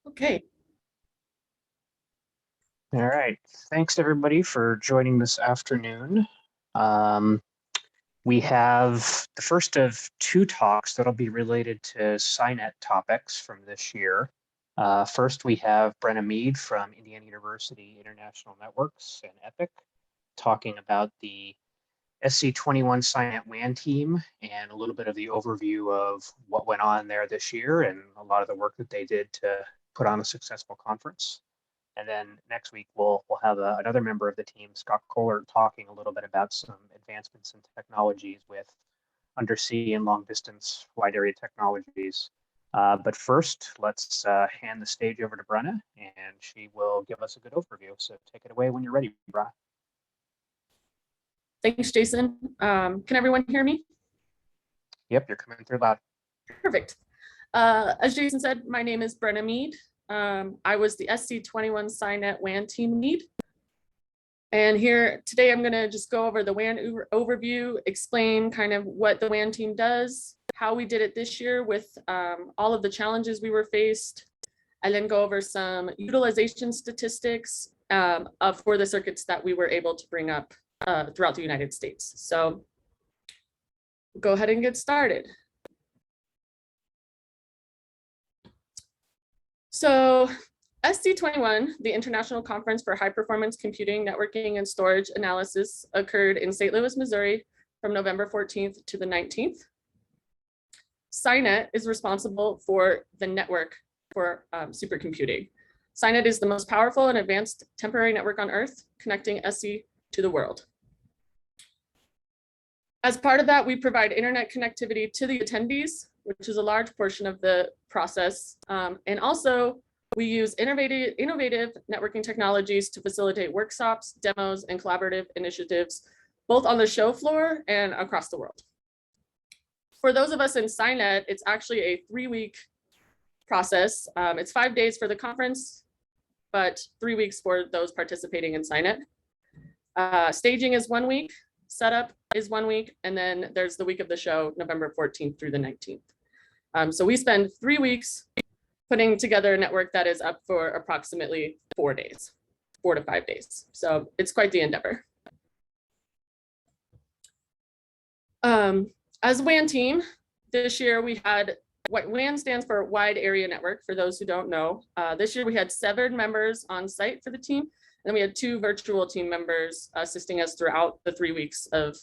Okay. All right. Thanks everybody for joining this afternoon. We have the first of two talks that'll be related to SCinet topics from this year. First, we have Brenna Meade from Indiana University International Networks and EPOC talking about the SC21 SCinet WAN team and a little bit of the overview of what went on there this year and a lot of the work that they did to put on a successful conference. And then next week, we'll have another member of the team, Scott Kohler, talking a little bit about some advancements in technologies with undersea and long distance wide area technologies. But first, let's hand the stage over to Brenna, and she will give us a good overview. So take it away when you're ready, Brenna. Thanks, Jason. Can everyone hear me? Yep, you're coming through loud. Perfect. As Jason said, my name is Brenna Meade. I was the SC21 SCinet WAN team lead. And here today, I'm going to just go over the WAN overview, explain kind of what the WAN team does, how we did it this year with all of the challenges we were faced, and then go over some utilization statistics for the circuits that we were able to bring up throughout the United States. So go ahead and get started. So SC21, the International Conference for High Performance Computing, Networking, and Storage Analysis, occurred in St. Louis, Missouri from November 14th to the 19th. SCinet is responsible for the network for supercomputing. SCinet is the most powerful and advanced temporary network on Earth, connecting SC to the world. As part of that, we provide internet connectivity to the attendees, which is a large portion of the process. And also, we use innovative networking technologies to facilitate workshops, demos, and collaborative initiatives, both on the show floor and across the world. For those of us in SCinet, it's actually a 3-week process. It's 5 days for the conference, but 3 weeks for those participating in SCinet. Staging is 1 week. Setup is 1 week, and then there's the week of the show, November 14th through the 19th. So we spend 3 weeks putting together a network that is up for approximately 4 days, 4 to 5 days. So it's quite the endeavor. As a WAN team, this year we had, what WAN stands for Wide Area Network, for those who don't know. This year we had 7 members on site for the team. And then we had 2 virtual team members assisting us throughout the 3 weeks of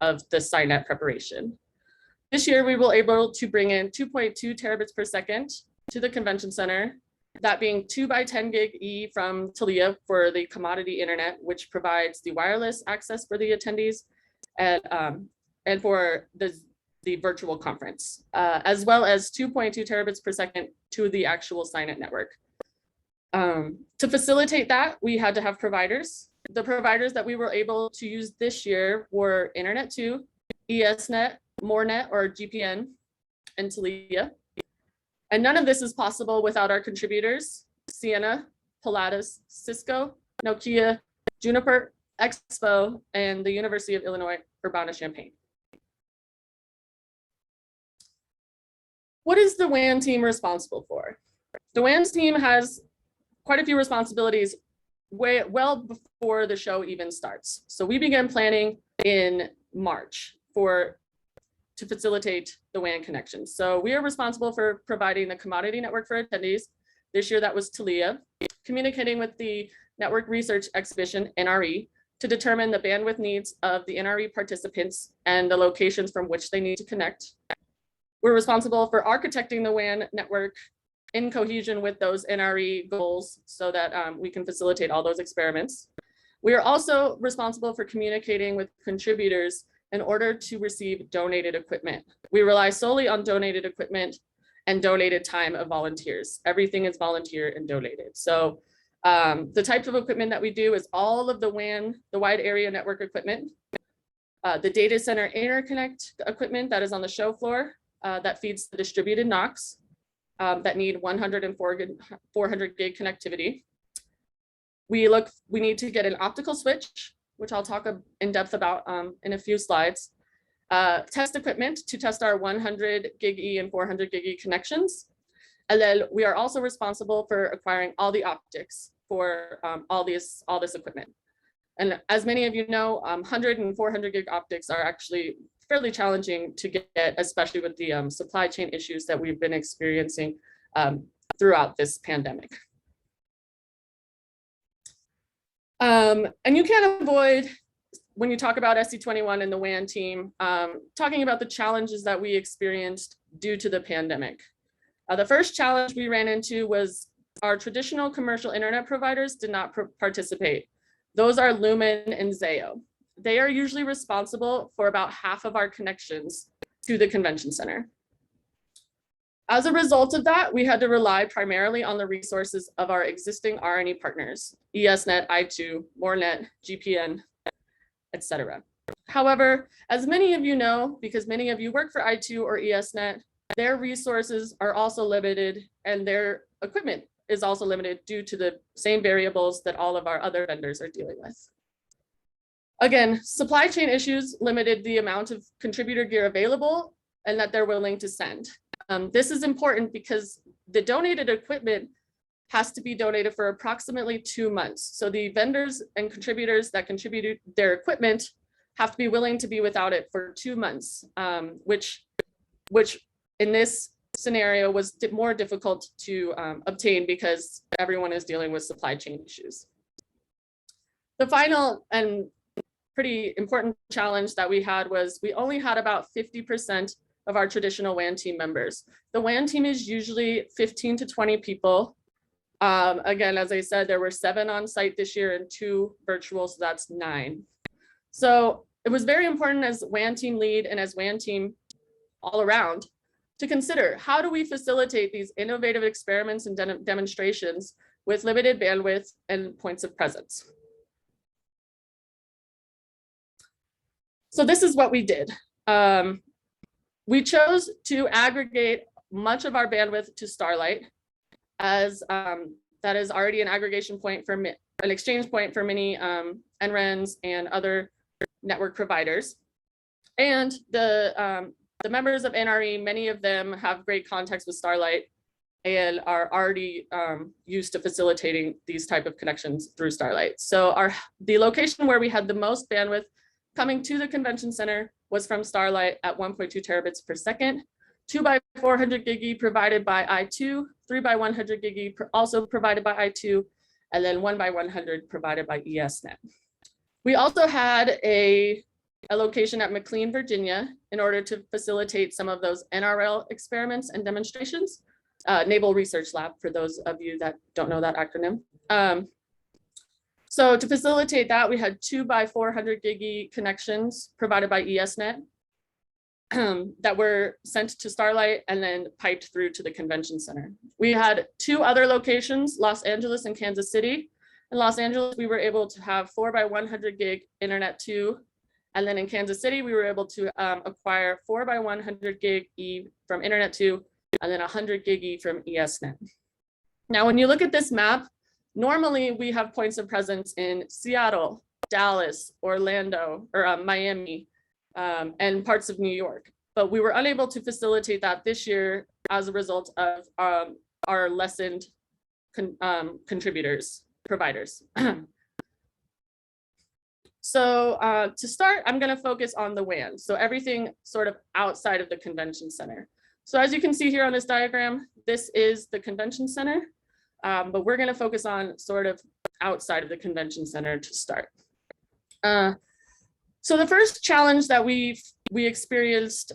the SCinet preparation. This year, we were able to bring in 2.2 terabits per second to the convention center, that being 2 by 10 gig E from Telia for the commodity internet, which provides the wireless access for the attendees and for the virtual conference, as well as 2.2 terabits per second to the actual SCinet network. To facilitate that, we had to have providers. The providers that we were able to use this year were Internet2, ESNet, MoreNet or GPN, and Telia. And none of this is possible without our contributors, Ciena, Pilatus, Cisco, Nokia, Juniper, Expo, and the University of Illinois Urbana-Champaign. What is the WAN team responsible for? The WAN team has quite a few responsibilities well before the show even starts. So we began planning in March to facilitate the WAN connections. So we are responsible for providing the commodity network for attendees. This year that was Telia, communicating with the Network Research Exhibition, NRE, to determine the bandwidth needs of the NRE participants and the locations from which they need to connect. We're responsible for architecting the WAN network in cohesion with those NRE goals so that we can facilitate all those experiments. We are also responsible for communicating with contributors in order to receive donated equipment. We rely solely on donated equipment and donated time of volunteers. Everything is volunteer and donated. So the type of equipment that we do is all of the WAN, the wide area network equipment, the data center interconnect equipment that is on the show floor that feeds the distributed NOCs that need 100 and 400 gig connectivity. We need to get an optical switch, which I'll talk in depth about in a few slides. Test equipment to test our 100 gig E and 400 gig E connections, And then we are also responsible for acquiring all the optics for all this equipment. And as many of you know, 100 and 400 gig optics are actually fairly challenging to get, especially with the supply chain issues that we've been experiencing throughout this pandemic. And you can't avoid, when you talk about SC21 and the WAN team, talking about the challenges that we experienced due to the pandemic. The first challenge we ran into was our traditional commercial internet providers did not participate. Those are Lumen and Zayo. They are usually responsible for about half of our connections to the convention center. As a result of that, we had to rely primarily on the resources of our existing RNE partners, ESNet, I2, MoreNet, GPN, etc. However, as many of you know, because many of you work for I2 or ESNet, their resources are also limited and their equipment is also limited due to the same variables that all of our other vendors are dealing with. Again, supply chain issues limited the amount of contributor gear available and that they're willing to send. This is important because the donated equipment has to be donated for approximately 2 months. So the vendors and contributors that contributed their equipment have to be willing to be without it for 2 months, which in this scenario was more difficult to obtain because everyone is dealing with supply chain issues. The final and pretty important challenge that we had was we only had about 50% of our traditional WAN team members. The WAN team is usually 15 to 20 people. Again, as I said, there were 7 on site this year and 2 virtual, so that's 9. So it was very important as WAN team lead and as WAN team all around to consider how do we facilitate these innovative experiments and demonstrations with limited bandwidth and points of presence. So this is what we did. We chose to aggregate much of our bandwidth to Starlight, as that is already an aggregation point for an exchange point for many NRENs and other network providers. And the members of NRE, many of them have great contacts with Starlight and are already used to facilitating these type of connections through Starlight. So the location where we had the most bandwidth coming to the convention center was from Starlight at 1.2 terabits per second, 2 by 400 gig provided by I2, 3 by 100 gig also provided by I2, and then 1 by 100 provided by ESNet. We also had a location at McLean, Virginia, in order to facilitate some of those NRL experiments and demonstrations, Naval Research Lab, for those of you that don't know that acronym. So to facilitate that, we had 2 by 400 gig connections provided by ESNet that were sent to Starlight and then piped through to the convention center. We had 2 other locations, Los Angeles and Kansas City. In Los Angeles, we were able to have 4 by 100 gig internet 2. And then in Kansas City, we were able to acquire 4 by 100 gig E from internet 2, and then 100 gig E from ESNet. Now, when you look at this map, normally we have points of presence in Seattle, Dallas, Orlando, or Miami, and parts of New York. But we were unable to facilitate that this year as a result of our lessened providers. So to start, I'm going to focus on the WAN. So everything sort of outside of the convention center. So as you can see here on this diagram, this is the convention center, but we're going to focus on sort of outside of the convention center to start. So the first challenge that we experienced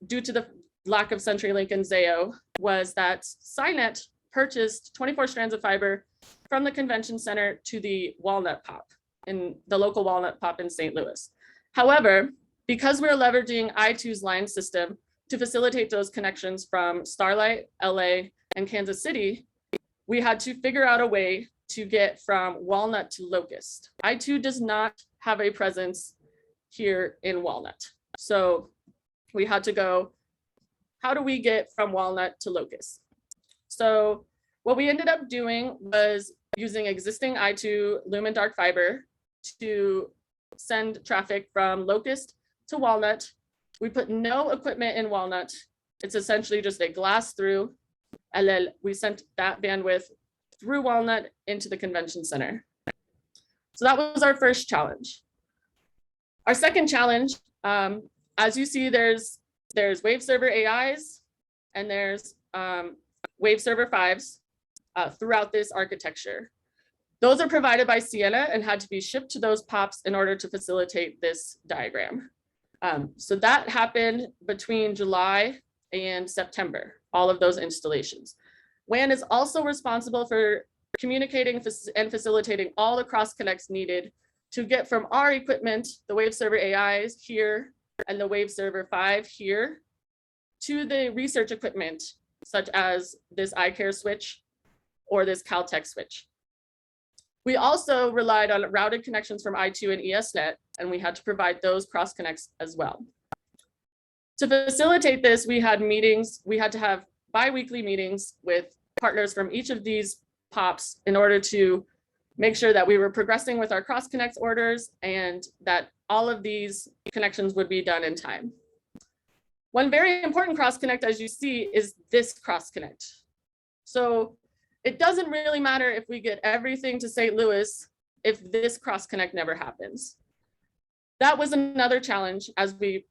due to the lack of CenturyLink and Zayo was that SCinet purchased 24 strands of fiber from the convention center to the Walnut POP, in the local Walnut POP in St. Louis. However, because we're leveraging I2's line system to facilitate those connections from Starlight, LA, and Kansas City, we had to figure out a way to get from Walnut to Locust. I2 does not have a presence here in Walnut. So we had to go, how do we get from Walnut to Locust? So what we ended up doing was using existing I2 Lumen dark fiber to send traffic from Locust to Walnut. We put no equipment in Walnut. It's essentially just a glass through And then we sent that bandwidth through Walnut into the convention center. So that was our first challenge. Our second challenge, as you see, there's Wave Server AIs and there's Wave Server 5s throughout this architecture. Those are provided by SCinet and had to be shipped to those POPs in order to facilitate this diagram. So that happened between July and September, all of those installations. WAN is also responsible for communicating and facilitating all the cross connects needed to get from our equipment, the Wave Server AIs here and the Wave Server 5 here, to the research equipment, such as this iCare switch or this Caltech switch. We also relied on routed connections from I2 and ESNet, and we had to provide those cross connects as well. To facilitate this, we had meetings. We had to have bi-weekly meetings with partners from each of these POPs in order to make sure that we were progressing with our cross connects orders and that all of these connections would be done in time. One very important cross connect, as you see, is this cross connect. So it doesn't really matter if we get everything to St. Louis if this cross connect never happens. That was another challenge as we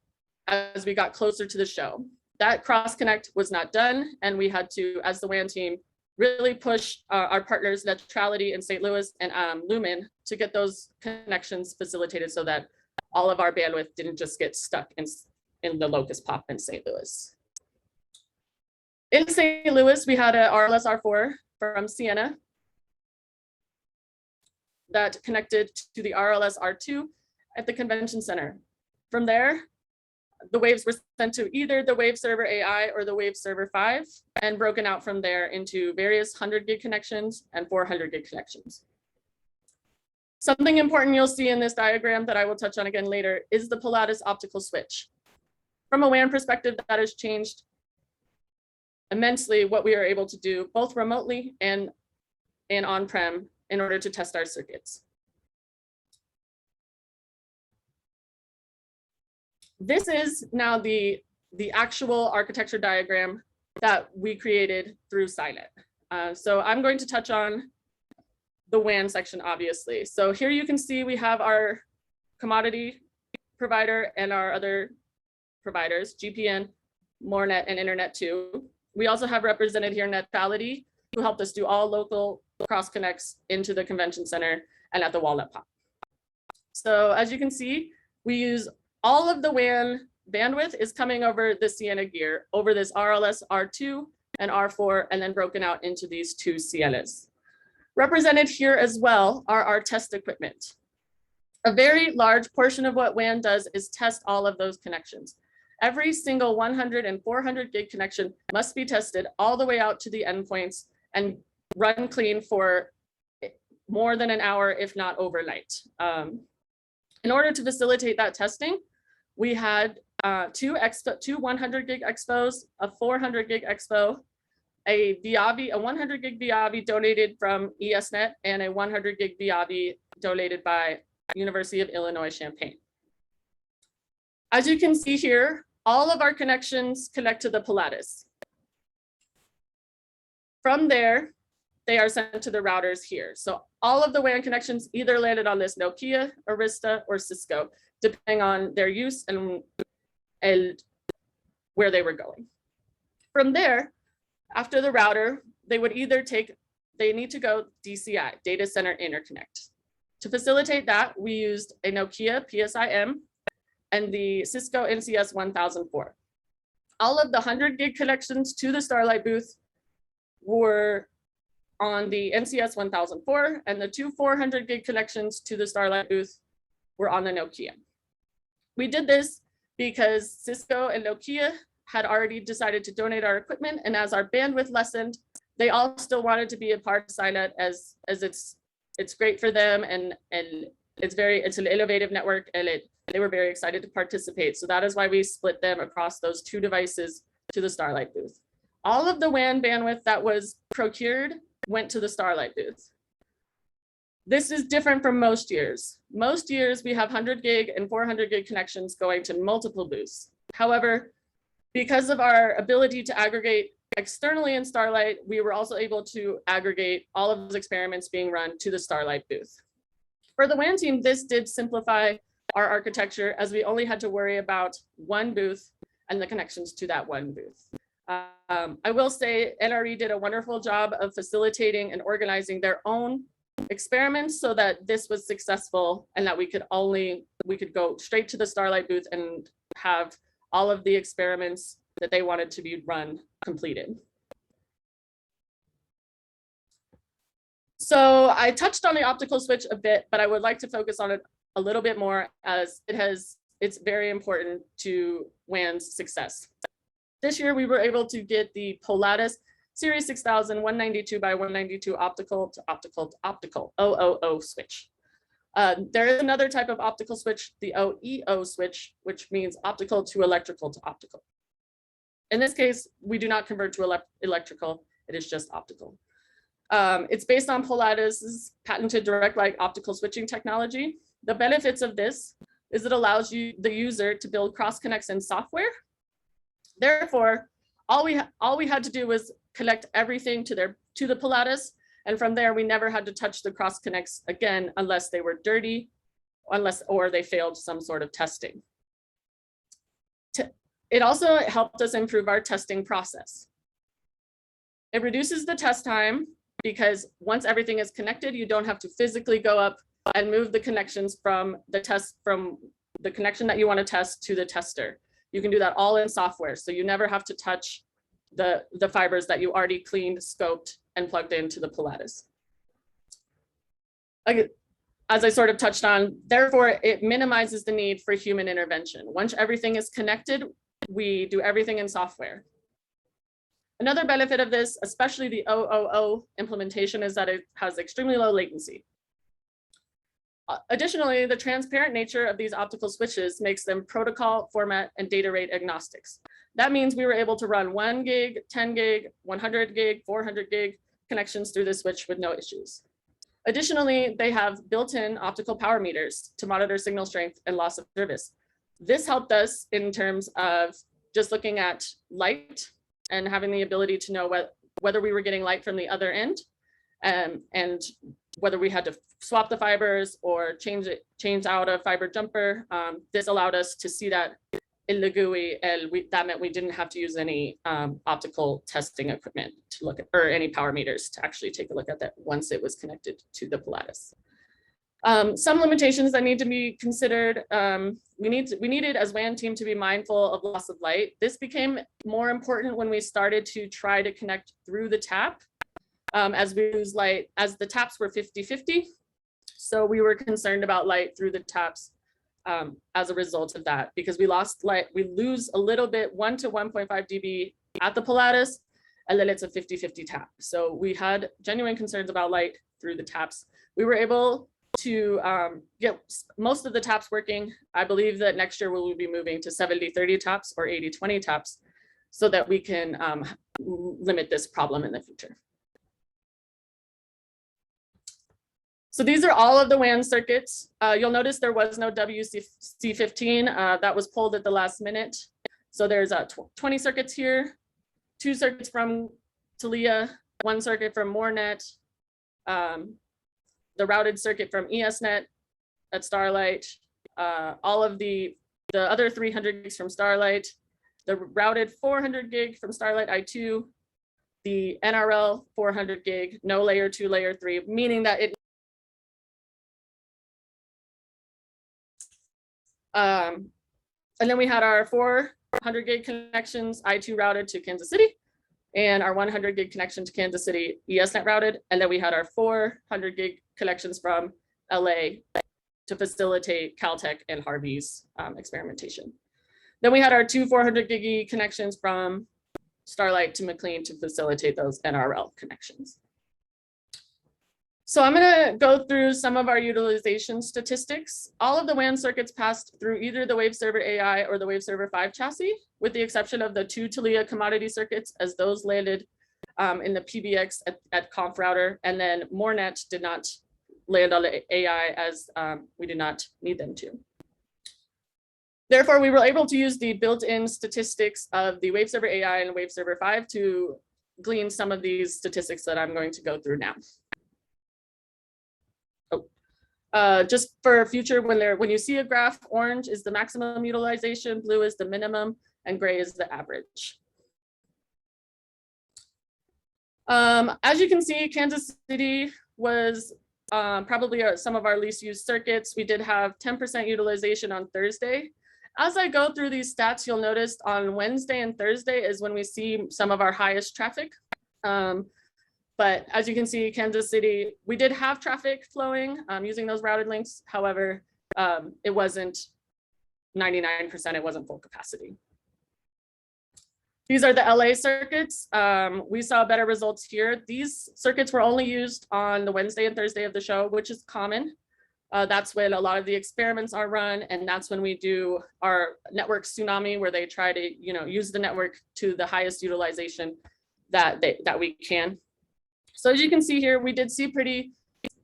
got closer to the show. That cross connect was not done, and we had to, as the WAN team, really push our partners, Neutrality in St. Louis and Lumen, to get those connections facilitated so that all of our bandwidth didn't just get stuck in the locust POP in St. Louis. In St. Louis, we had a RLS R4 from Sienna that connected to the RLS R2 at the convention center. From there, the waves were sent to either the Wave Server AI or the Wave Server 5 and broken out from there into various 100 gig connections and 400 gig connections. Something important you'll see in this diagram that I will touch on again later is the Pilatus optical switch. From a WAN perspective, that has changed immensely what we are able to do both remotely and on-prem in order to test our circuits. This is now the actual architecture diagram that we created through SCinet. So I'm going to touch on the WAN section, obviously. So here you can see we have our commodity provider and our other providers, GPN, MoreNet, and Internet 2. We also have represented here Neutrality, who helped us do all local cross connects into the convention center and at the Walnut POP. So as you can see, we use all of the WAN bandwidth is coming over the Sienna gear, over this RLS R2 and R4, and then broken out into these two Siennas. Represented here as well are our test equipment. A very large portion of what WAN does is test all of those connections. Every single 100 and 400 gig connection must be tested all the way out to the endpoints and run clean for more than an hour, if not overnight. In order to facilitate that testing, we had two 100 gig expos, a 400 gig expo, a Viavi, a 100 gig Viavi donated from ESNet, and a 100 gig Viavi donated by University of Illinois Champaign. As you can see here, all of our connections connect to the Pilatus. From there, they are sent to the routers here. So all of the WAN connections either landed on this Nokia, Arista, or Cisco, depending on their use and where they were going. From there, after the router, they would either they need to go DCI, Data Center Interconnect. To facilitate that, we used a Nokia PSIM and the Cisco NCS 1004. All of the 100 gig connections to the Starlight booth were on the NCS 1004, and the two 400 gig connections to the Starlight booth were on the Nokia. We did this because Cisco and Nokia had already decided to donate our equipment, and as our bandwidth lessened, they all still wanted to be a part of SCinet as it's great for them, and it's an innovative network, and they were very excited to participate. So that is why we split them across those two devices to the Starlight booth. All of the WAN bandwidth that was procured went to the Starlight booth. This is different from most years. Most years we have 100 gig and 400 gig connections going to multiple booths. However, because of our ability to aggregate externally in Starlight, we were also able to aggregate all of those experiments being run to the Starlight booth. For the WAN team, this did simplify our architecture as we only had to worry about one booth and the connections to that one booth. I will say NRE did a wonderful job of facilitating and organizing their own experiments so that this was successful and that we could go straight to the Starlight booth and have all of the experiments that they wanted to be run completed. So I touched on the optical switch a bit, but I would like to focus on it a little bit more as it's very important to WAN's success. This year, we were able to get the Polaris Series 6000 192 by 192 optical to optical to optical OOO switch. There is another type of optical switch, the OEO switch, which means optical to electrical to optical. In this case, we do not convert to electrical, it is just optical. It's based on Polaris's patented direct light optical switching technology. The benefits of this is it allows the user to build cross connects in software. Therefore, all we had to do was connect everything to the Polaris, and from there we never had to touch the cross connects again unless they were dirty, or they failed some sort of testing. It also helped us improve our testing process. It reduces the test time because once everything is connected, you don't have to physically go up and move the connections from the connection that you want to test to the tester. You can do that all in software, so you never have to touch the fibers that you already cleaned, scoped, and plugged into the Polaris. As I sort of touched on, therefore, it minimizes the need for human intervention. Once everything is connected, we do everything in software. Another benefit of this, especially the OOO implementation, is that it has extremely low latency. Additionally, the transparent nature of these optical switches makes them protocol, format, and data rate agnostics. That means we were able to run 1 gig, 10 gig, 100 gig, 400 gig connections through the switch with no issues. Additionally, they have built-in optical power meters to monitor signal strength and loss of service. This helped us in terms of just looking at light and having the ability to know whether we were getting light from the other end, and whether we had to swap the fibers or change out a fiber jumper. This allowed us to see that in the GUI, and that meant we didn't have to use any optical testing equipment to look at, or any power meters to actually take a look at that once it was connected to the Polaris. Some limitations that need to be considered. We needed as WAN team to be mindful of loss of light. This became more important when we started to try to connect through the tap, as we lose light, as the taps were 50-50. So we were concerned about light through the taps as a result of that, because we lost light, we lose a little bit, 1 to 1.5 dB at the Polaris, and then it's a 50-50 tap. So we had genuine concerns about light through the taps. We were able to get most of the taps working. I believe that next year we will be moving to 70-30 taps or 80-20 taps so that we can limit this problem in the future. So these are all of the WAN circuits. You'll notice there was no WC15 that was pulled at the last minute. So there's 20 circuits here, 2 circuits from Talia, 1 circuit from MoreNet, the routed circuit from ESNet at Starlight, all of the other 300 gigs from Starlight, the routed 400 gig from Starlight I2, the NRL 400 gig, no layer 2, layer 3, meaning that it and then we had our 400 gig connections, I2 routed to Kansas City, and our 100 gig connection to Kansas City, ESNet routed. And then we had our 400 gig connections from LA to facilitate Caltech and Harvey's experimentation. Then we had our 2 400 gig connections from Starlight to McLean to facilitate those NRL connections. So I'm going to go through some of our utilization statistics. All of the WAN circuits passed through either the WaveServer AI or the WaveServer 5 chassis, with the exception of the 2 Talia commodity circuits, as those landed in the PBX at Conf Router, and then MoreNet did not land on the AI as we did not need them to. Therefore, we were able to use the built-in statistics of the WaveServer AI and WaveServer 5 to glean some of these statistics that I'm going to go through now. Just for future, when you see a graph, orange is the maximum utilization, blue is the minimum, and gray is the average. As you can see, Kansas City was probably some of our least used circuits. We did have 10% utilization on Thursday. As I go through these stats, you'll notice on Wednesday and Thursday is when we see some of our highest traffic. But as you can see, Kansas City, we did have traffic flowing using those routed links. However, it wasn't 99%, it wasn't full capacity. These are the LA circuits. We saw better results here. These circuits were only used on the Wednesday and Thursday of the show, which is common. That's when a lot of the experiments are run, and that's when we do our network tsunami, where they try to, use the network to the highest utilization that we can. So as you can see here, we did see pretty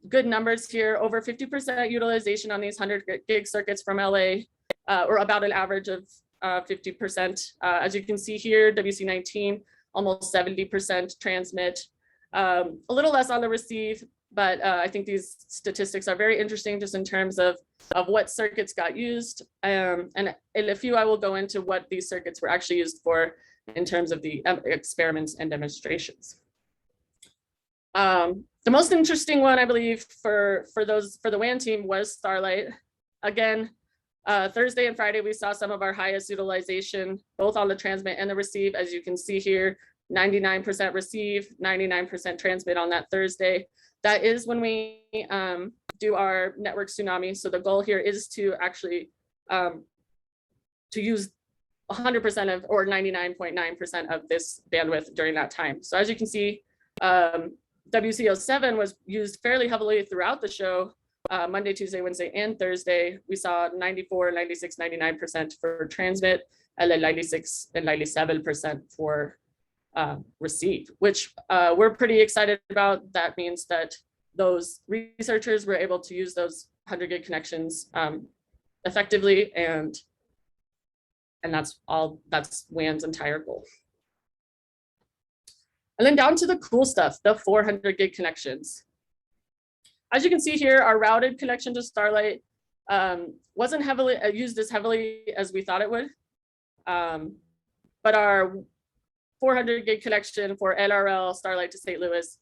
good numbers here, over 50% utilization on these 100 gig circuits from LA, or about an average of 50%. As you can see here, WC19, almost 70% transmit, a little less on the receive, but I think these statistics are very interesting just in terms of what circuits got used. And in a few, I will go into what these circuits were actually used for in terms of the experiments and demonstrations. The most interesting one, I believe, for the WAN team was Starlight. Again, Thursday and Friday, we saw some of our highest utilization, both on the transmit and the receive. As you can see here, 99% receive, 99% transmit on that Thursday. That is when we do our network tsunami. So the goal here is to actually to use 100% of, or 99.9% of this bandwidth during that time. So as you can see, WC07 was used fairly heavily throughout the show. Monday, Tuesday, Wednesday, and Thursday, we saw 94, 96, 99% for transmit, and then 96 and 97% for receive, which we're pretty excited about. That means that those researchers were able to use those 100 gig connections effectively, and that's WAN's entire goal. And then down to the cool stuff, the 400 gig connections. As you can see here, our routed connection to Starlight wasn't heavily used as heavily as we thought it would. But our 400 gig connection for NRL Starlight to St. Louis,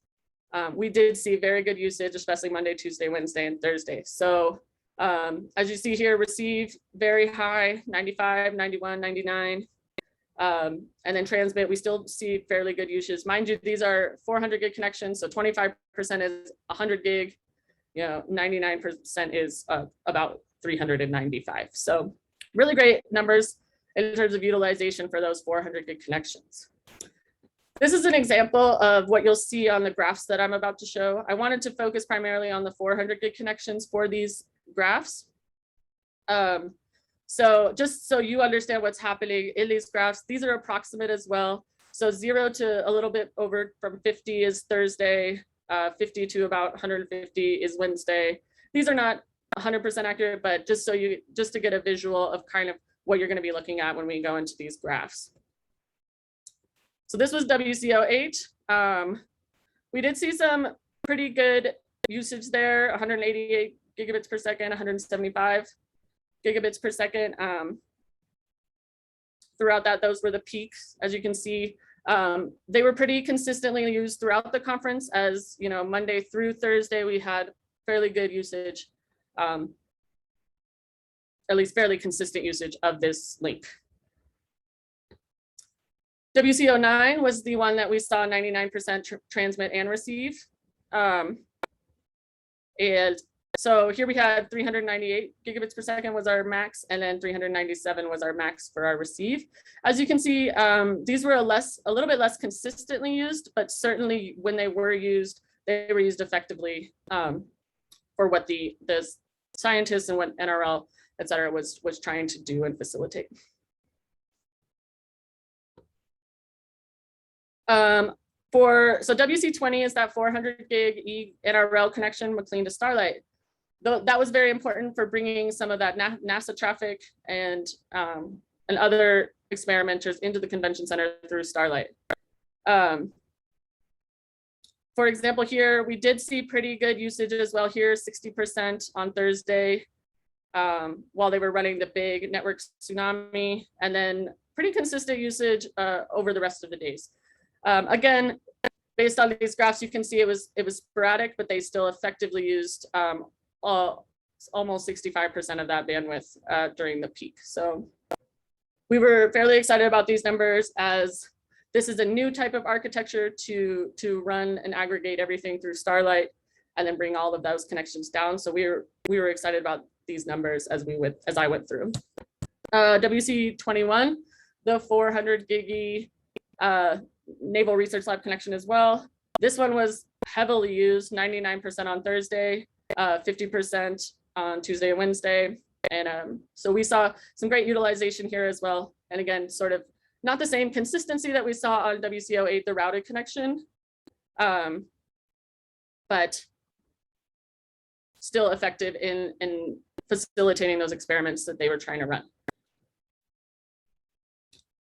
we did see very good usage, especially Monday, Tuesday, Wednesday, and Thursday. So as you see here, receive very high, 95, 91, 99. And then transmit, we still see fairly good usage. Mind you, these are 400 gig connections, so 25% is 100 gig. 99% is about 395. So really great numbers in terms of utilization for those 400 gig connections. This is an example of what you'll see on the graphs that I'm about to show. I wanted to focus primarily on the 400 gig connections for these graphs. So just so you understand what's happening in these graphs, these are approximate as well. So 0 to a little bit over from 50 is Thursday, 50 to about 150 is Wednesday. These are not 100% accurate, but just to get a visual of kind of what you're going to be looking at when we go into these graphs. So this was WC08. We did see some pretty good usage there, 188 gigabits per second, 175 gigabits per second. Throughout that, those were the peaks. As you can see, they were pretty consistently used throughout the conference. As you know, Monday through Thursday, we had fairly good usage, at least fairly consistent usage of this link. WC09 was the one that we saw 99% transmit and receive. And so here we had 398 gigabits per second was our max, and then 397 was our max for our receive. As you can see, these were a little bit less consistently used, but certainly when they were used effectively for what the scientists and what NRL, et cetera, was trying to do and facilitate. So WC20 is that 400 gig NRL connection, McLean to Starlight. that was very important for bringing some of that NASA traffic and other experimenters into the convention center through Starlight. For example, here, we did see pretty good usage as well here, 60% on Thursday, while they were running the big network tsunami, and then pretty consistent usage over the rest of the days. Again, based on these graphs, you can see it was sporadic, but they still effectively used almost 65% of that bandwidth during the peak. So we were fairly excited about these numbers, as this is a new type of architecture to run and aggregate everything through Starlight and then bring all of those connections down. So we were excited about these numbers as I went through. WC21, the 400 gig Naval Research Lab connection as well. This one was heavily used, 99% on Thursday, 50% on Tuesday and Wednesday. And so we saw some great utilization here as well. And again, sort of not the same consistency that we saw on WC08, the routed connection, but still effective in facilitating those experiments that they were trying to run.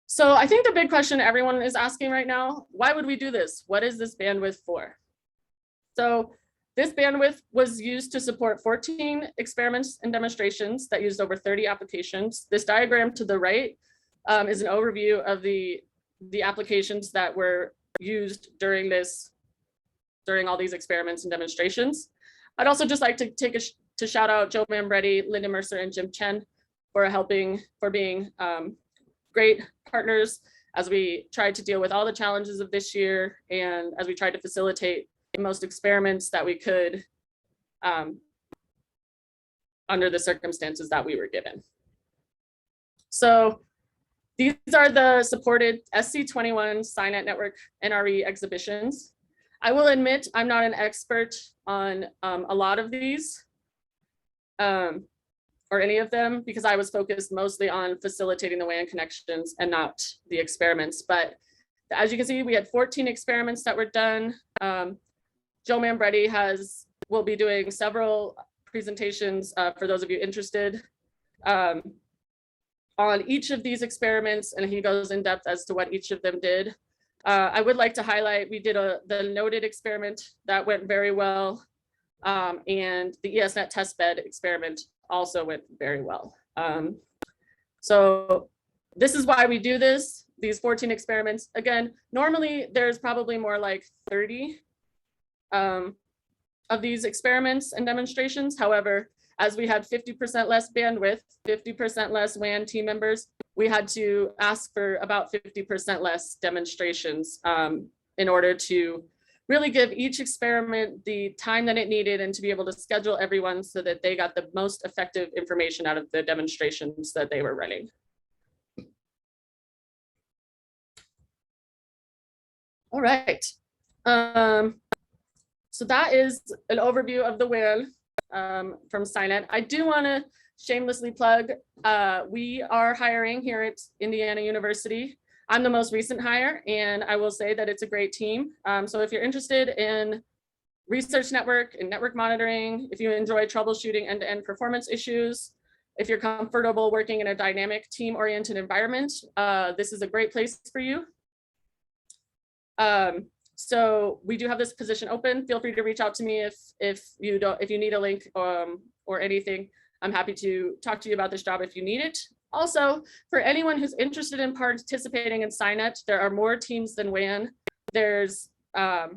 So I think the big question everyone is asking right now, why would we do this? What is this bandwidth for? So this bandwidth was used to support 14 experiments and demonstrations that used over 30 applications. This diagram to the right is an overview of the applications that were used during all these experiments and demonstrations. I'd also just like to shout out Joe Mambretti, Linda Mercer, and Jim Chen for being great partners as we tried to deal with all the challenges of this year and as we tried to facilitate the most experiments that we could under the circumstances that we were given. So these are the supported SC21 SCinet Network NRE exhibitions. I will admit I'm not an expert on a lot of these or any of them, because I was focused mostly on facilitating the WAN connections and not the experiments. But as you can see, we had 14 experiments that were done. Joe Mambretti will be doing several presentations for those of you interested on each of these experiments, and he goes in depth as to what each of them did. I would like to highlight, we did the noted experiment that went very well, and the ESNet testbed experiment also went very well. So this is why we do these 14 experiments. Again, normally there's probably more like 30 of these experiments and demonstrations. However, as we had 50% less bandwidth, 50% less WAN team members, we had to ask for about 50% less demonstrations in order to really give each experiment the time that it needed and to be able to schedule everyone so that they got the most effective information out of the demonstrations that they were running. All right. So that is an overview of the WAN from SCinet. I do want to shamelessly plug, we are hiring here at Indiana University. I'm the most recent hire, and I will say that it's a great team. So if you're interested in research network and network monitoring, if you enjoy troubleshooting end-to-end performance issues, if you're comfortable working in a dynamic team-oriented environment, this is a great place for you. So we do have this position open. Feel free to reach out to me if you need a link or anything. I'm happy to talk to you about this job if you need it. Also, for anyone who's interested in participating in SCinet, there are more teams than WAN. There's a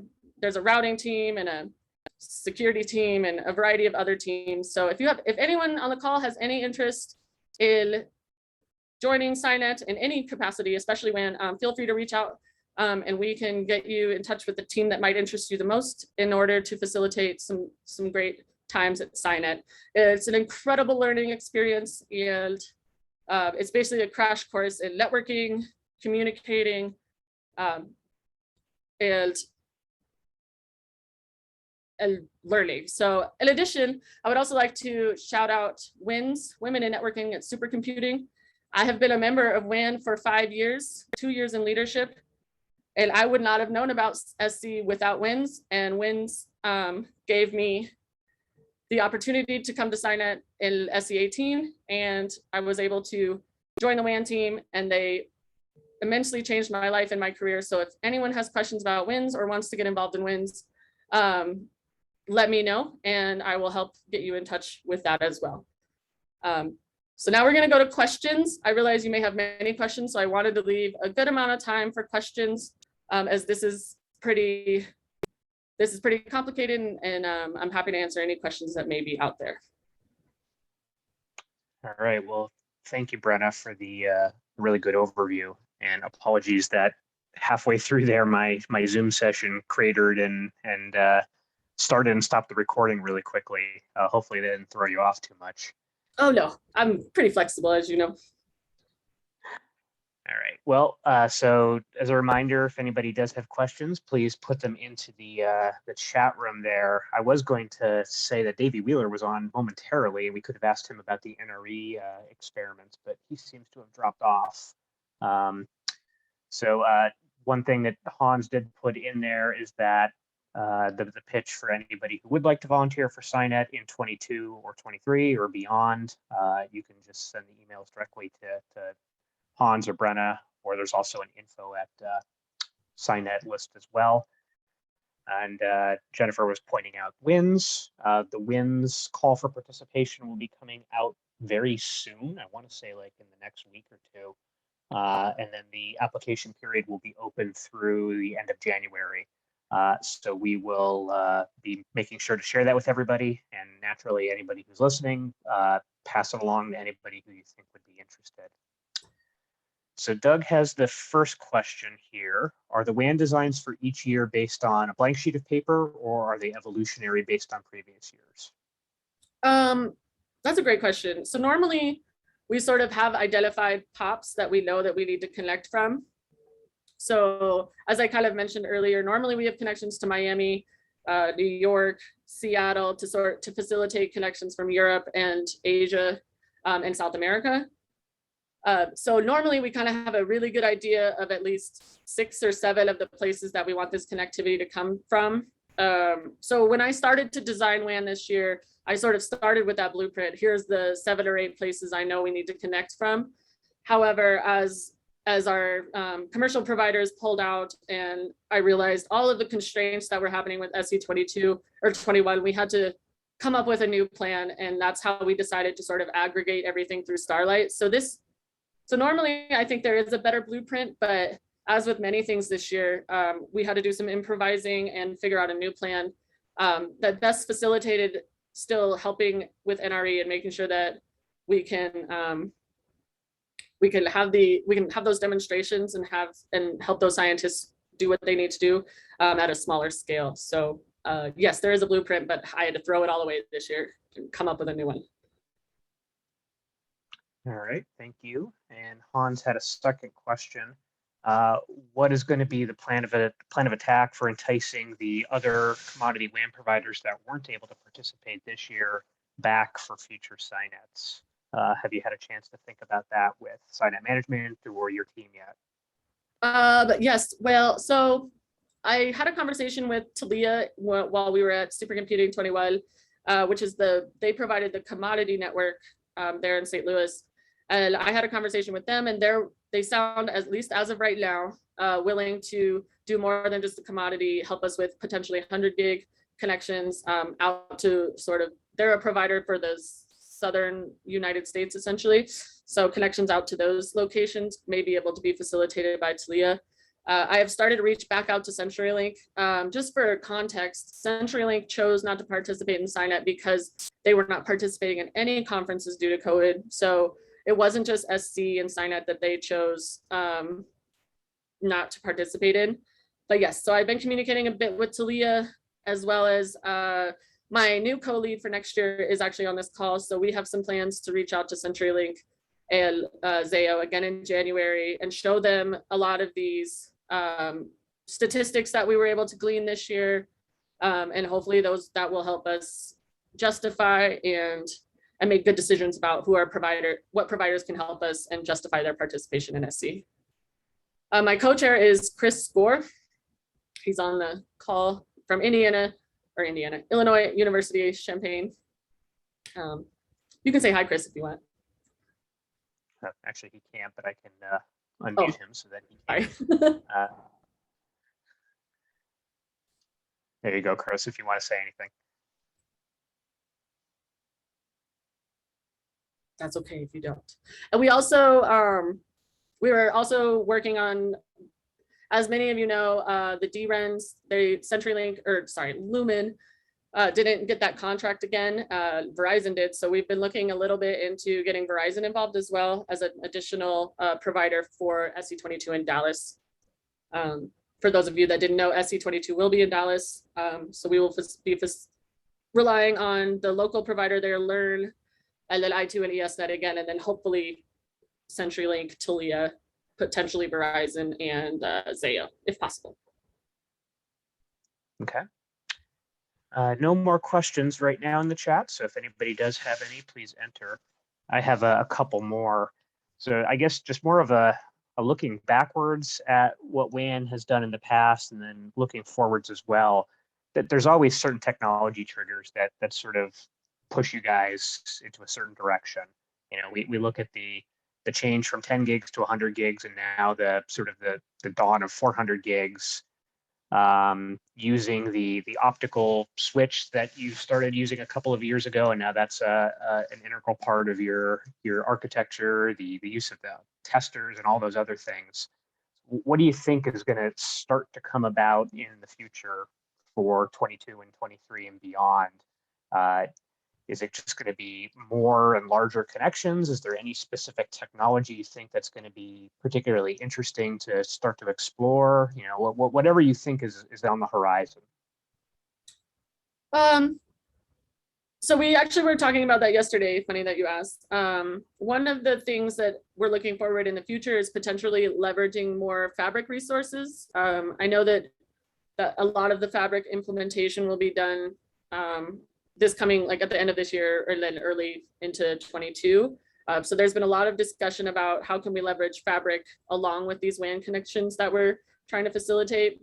routing team and a security team and a variety of other teams. So if anyone on the call has any interest in joining SCinet in any capacity, especially WAN, feel free to reach out and we can get you in touch with the team that might interest you the most in order to facilitate some great times at SCinet. It's an incredible learning experience, and it's basically a crash course in networking, communicating, and learning. So in addition, I would also like to shout out WINS, Women in Networking at Supercomputing. I have been a member of WAN for 5 years, 2 years in leadership, and I would not have known about SC without WINS, and WINS gave me the opportunity to come to SCinet in SC18, and I was able to join the WAN team, and they immensely changed my life and my career. So if anyone has questions about WINs or wants to get involved in WINs, let me know, and I will help get you in touch with that as well. So now we're going to go to questions. I realize you may have many questions, so I wanted to leave a good amount of time for questions, as this is pretty complicated, and I'm happy to answer any questions that may be out there. All right. Well, thank you, Brenna, for the really good overview. And apologies that halfway through there, my Zoom session cratered and started and stopped the recording really quickly. Hopefully, that didn't throw you off too much. Oh no, I'm pretty flexible, as you know. All right. Well, so as a reminder, if anybody does have questions, please put them into the chat room there. I was going to say that Davey Wheeler was on momentarily, and we could have asked him about the NRE experiments, but he seems to have dropped off. So one thing that Hans did put in there is that the pitch for anybody who would like to volunteer for SCinet in 22 or 23 or beyond, you can just send the emails directly to Hans or Brenna, or there's also an info at SCinet list as well. And Jennifer was pointing out WINs. The WINs call for participation will be coming out very soon. I want to say like in the next week or two. And then the application period will be open through the end of January. So we will be making sure to share that with everybody, and naturally anybody who's listening, pass it along to anybody who you think would be interested. So Doug has the first question here. Are the WAN designs for each year based on a blank sheet of paper, or are they evolutionary based on previous years? That's a great question. So normally we sort of have identified POPs that we know that we need to connect from. So as I kind of mentioned earlier, normally we have connections to Miami, New York, Seattle to facilitate connections from Europe and Asia and South America. So normally we kind of have a really good idea of at least 6 or 7 of the places that we want this connectivity to come from. So when I started to design WAN this year, I sort of started with that blueprint. Here's the 7 or 8 places I know we need to connect from. However, as our commercial providers pulled out, and I realized all of the constraints that were happening with SC22 or 21, we had to come up with a new plan, and that's how we decided to sort of aggregate everything through Starlight. So normally I think there is a better blueprint, but as with many things this year, we had to do some improvising and figure out a new plan that best facilitated still helping with NRE and making sure that we can have those demonstrations and help those scientists do what they need to do at a smaller scale. So yes, there is a blueprint, but I had to throw it all away this year and come up with a new one. All right, thank you. And Hans had a second question. What is going to be the plan of attack for enticing the other commodity WAN providers that weren't able to participate this year back for future SCinets? Have you had a chance to think about that with SCinet management or your team yet? Yes, well, so I had a conversation with Talia while we were at Supercomputing 21, which is they provided the commodity network there in St. Louis. And I had a conversation with them, and they sound, at least as of right now, willing to do more than just the commodity, help us with potentially 100 gig connections out to sort of, they're a provider for the southern United States, essentially. So connections out to those locations may be able to be facilitated by Talia. I have started to reach back out to CenturyLink. Just for context, CenturyLink chose not to participate in SCinet because they were not participating in any conferences due to COVID. So it wasn't just SC and SCinet that they chose not to participate in. But yes, so I've been communicating a bit with Talia, as well as my new co-lead for next year is actually on this call. So we have some plans to reach out to CenturyLink and Zayo again in January and show them a lot of these statistics that we were able to glean this year. And hopefully that will help us justify and make good decisions about what providers can help us and justify their participation in SC. My co-chair is Chris Score. He's on the call from Illinois University, Champaign. You can say hi, Chris, if you want. Actually, he can't, but I can unmute Oh, him so that he can. sorry. There you go, Chris, if you want to say anything. That's okay if you don't. And we also, we were also working on, as many of you know, the DRENs, CenturyLink, or sorry, Lumen, didn't get that contract again. Verizon did. So we've been looking a little bit into getting Verizon involved as well as an additional provider for SC22 in Dallas. For those of you that didn't know, SC22 will be in Dallas. So we will be relying on the local provider there, Learn, and then I2 and ESNet again, and then hopefully CenturyLink, Tulia, potentially Verizon, and Zayo, if possible. Okay. No more questions right now in the chat. So if anybody does have any, please enter. I have a couple more. So I guess just more of a looking backwards at what WAN has done in the past and then looking forwards as well, that there's always certain technology triggers that sort of push you guys into a certain direction. You know, we look at the change from 10 gigs to 100 gigs and now the sort of the dawn of 400 gigs. Using the optical switch that you started using a couple of years ago, and now that's an integral part of your architecture, the use of the testers and all those other things. What do you think is going to start to come about in the future for 22 and 23 and beyond? Is it just going to be more and larger connections? Is there any specific technology you think that's going to be particularly interesting to start to explore? You know, whatever you think is on the horizon. So we actually were talking about that yesterday. Funny that you asked. One of the things that we're looking forward in the future is potentially leveraging more Fabric resources. I know that a lot of the Fabric implementation will be done this coming, like at the end of this year or then early into 22. So there's been a lot of discussion about how can we leverage Fabric along with these WAN connections that we're trying to facilitate.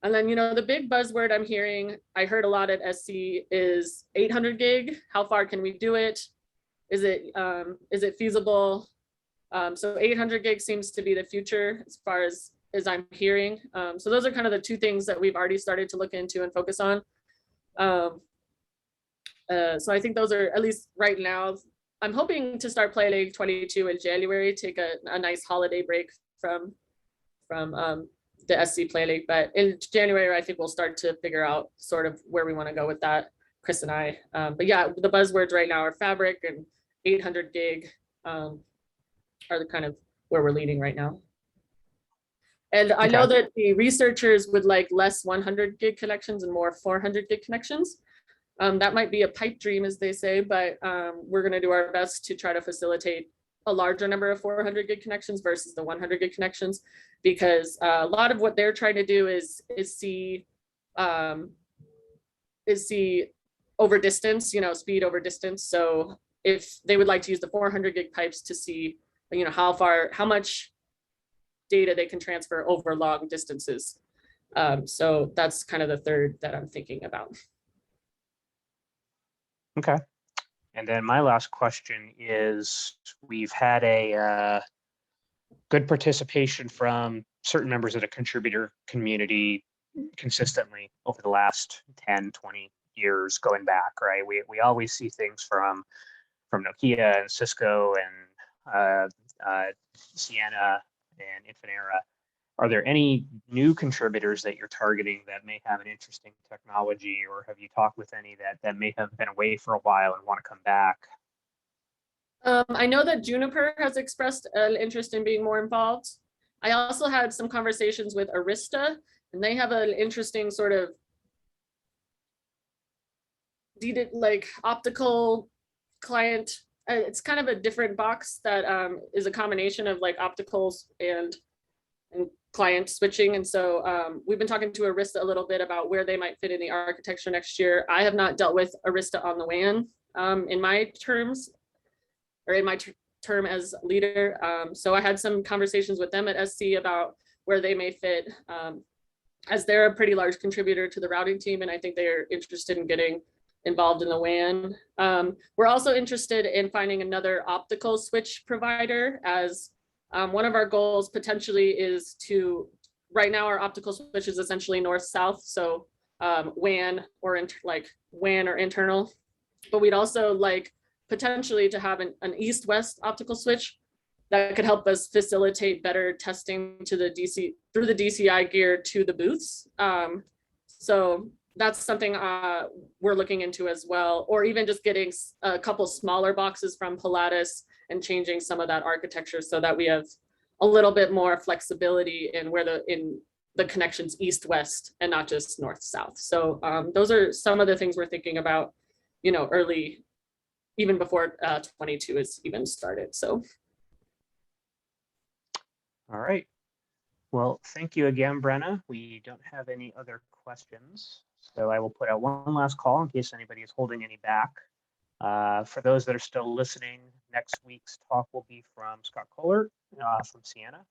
And then, you know, the big buzzword I'm hearing, I heard a lot at SC, is 800 gig. How far can we do it? Is it feasible? So 800 gig seems to be the future as far as I'm hearing. So those are kind of the two things that we've already started to look into and focus on. So I think those are, at least right now, I'm hoping to start Play 22 in January, take a nice holiday break from the SC Play League. But in January, I think we'll start to figure out sort of where we want to go with that, Chris and I. But yeah, the buzzwords right now are Fabric and 800 gig are the kind of where we're leading right now. And I know that the researchers would like less 100 gig connections and more 400 gig connections. That might be a pipe dream, as they say, but we're going to do our best to try to facilitate a larger number of 400 gig connections versus the 100 gig connections, because a lot of what they're trying to do is see over distance, you know, speed over distance. So if they would like to use the 400 gig pipes to see, you know, how much data they can transfer over long distances. So that's kind of the third that I'm thinking about. Okay. And then my last question is, we've had a good participation from certain members of the contributor community consistently over the last 10, 20 years going back, right? We always see things from Nokia and Cisco and Ciena and Infinera. Are there any new contributors that you're targeting that may have an interesting technology, or have you talked with any that may have been away for a while and want to come back? I know that Juniper has expressed an interest in being more involved. I also had some conversations with Arista, and they have an interesting sort of like optical client. It's kind of a different box that is a combination of like opticals and client switching. And so we've been talking to Arista a little bit about where they might fit in the architecture next year. I have not dealt with Arista on the WAN in my terms, or in my term as leader. So I had some conversations with them at SC about where they may fit, as they're a pretty large contributor to the routing team. And I think they're interested in getting involved in the WAN. We're also interested in finding another optical switch provider, as one of our goals potentially is to, right now our optical switch is essentially north-south, so WAN or WAN or internal, but we'd also like potentially to have an east-west optical switch that could help us facilitate better testing to the through the DCI gear to the booths. So that's something we're looking into as well, or even just getting a couple smaller boxes from Pilatus and changing some of that architecture so that we have a little bit more flexibility in where the connections east-west and not just north-south. So those are some of the things we're thinking about, you know, early, even before 22 is even started. So. All right. Well, thank you again, Brenna. We don't have any other questions, so I will put out one last call in case anybody is holding any back. For those that are still listening, next week's talk will be from Scott Kohler from Sienna,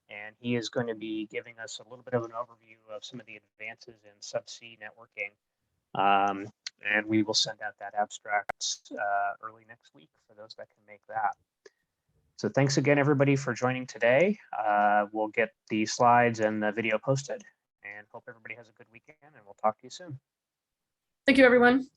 and he is going to be giving us a little bit of an overview of some of the advances in subsea networking, and we will send out that abstract early next week for those that can make that. So thanks again, everybody, for joining today. We'll get the slides and the video posted, and hope everybody has a good weekend, and we'll talk to you soon. Thank you, everyone.